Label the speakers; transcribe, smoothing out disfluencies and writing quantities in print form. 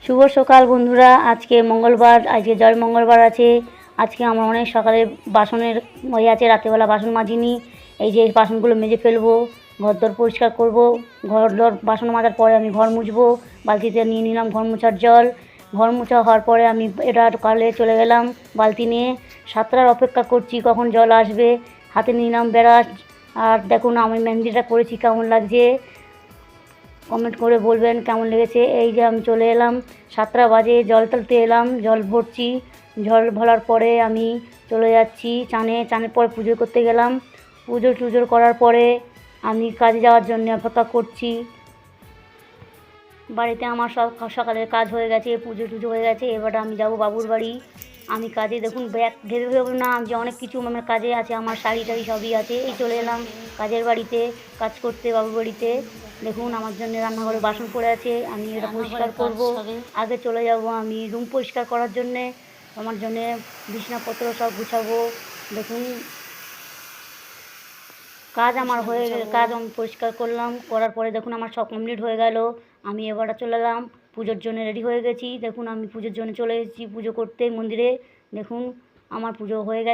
Speaker 1: শুভ সকাল বন্ধুরা। আজকে মঙ্গলবার, আজকে জল মঙ্গলবার আছে। আজকে আমার অনেক সকালে বাসনের আছে, রাতেরবেলা বাসন মাজিনি। এই যে বাসনগুলো মেজে ফেলবো, ঘরদোর পরিষ্কার করব। ঘরদোর বাসন মাজার পরে আমি ঘর মুছবো। বালতিতে নিয়ে নিলাম ঘর মোছার জল। ঘর মোছা হওয়ার পরে আমি এটা কালে চলে গেলাম বালতি নিয়ে। সাতটার অপেক্ষা করছি কখন জল আসবে। হাতে নিলাম ব্রাশ। আর দেখুন আমি মেহেন্দিটা করেছি, কেমন লাগছে কমেন্ট করে বলবেন কেমন লেগেছে। এই যে আমি চলে এলাম, 7টা বাজে, জল তুলতে এলাম, জল ভরছি। জল ভরার পরে আমি চলে যাচ্ছি চানের পরে পুজো করতে গেলাম। পুজো টুজো করার পরে আমি কাজে যাওয়ার জন্য অপেক্ষা করছি। বাড়িতে আমার সব সকালের কাজ হয়ে গেছে, পুজো টুজো হয়ে গেছে। এবার আমি যাব বাবুর বাড়ি। আমি কাজে দেখুন ব্যাগ ভেবে ভেবে না যে অনেক কিছু আমার কাজে আছে, আমার শাড়ি টাড়ি সবই আছে। এই চলে এলাম কাজের বাড়িতে কাজ করতে, বাবুর বাড়িতে। দেখুন আমার জন্য রান্নাঘরে বাসন পড়ে আছে, আমি এটা পরিষ্কার করব। আগে চলে যাব আমি রুম পরিষ্কার করার জন্যে। আমার জন্যে বিছানাপত্র সব গুছাবো। দেখুন কাজ আমার হয়ে গেল, কাজ আমি পরিষ্কার করলাম, করার পরে দেখুন আমার সব কমপ্লিট হয়ে গেল। আমি এবারে চলে এলাম পুজোর জন্য, রেডি হয়ে গেছি। দেখুন আমি পুজোর জন্য চলে এসেছি পুজো করতে মন্দিরে। দেখুন আমার পুজো হয়ে গেছে।